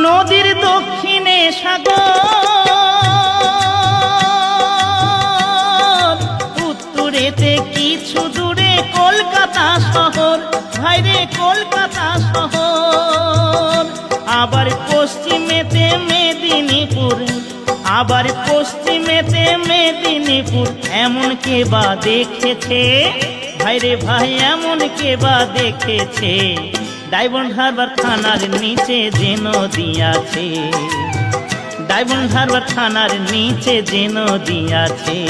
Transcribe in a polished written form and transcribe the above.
নদীর দক্ষিণে সাগর, উত্তরেতে কিছু দূরে কলকাতা শহর, ভাইরে কলকাতা শহর। আবার পশ্চিমেতে মেদিনীপুর, আবার পশ্চিমেতে মেদিনীপুর, এমন কে বা দেখেছে ভাইরে ভাই, এমন কে বা দেখেছে? ডায়মন্ড হারবার থানার নিচে যে নদী আছে, ডায়মন্ড হারবার থানার নিচে যে নদী আছে।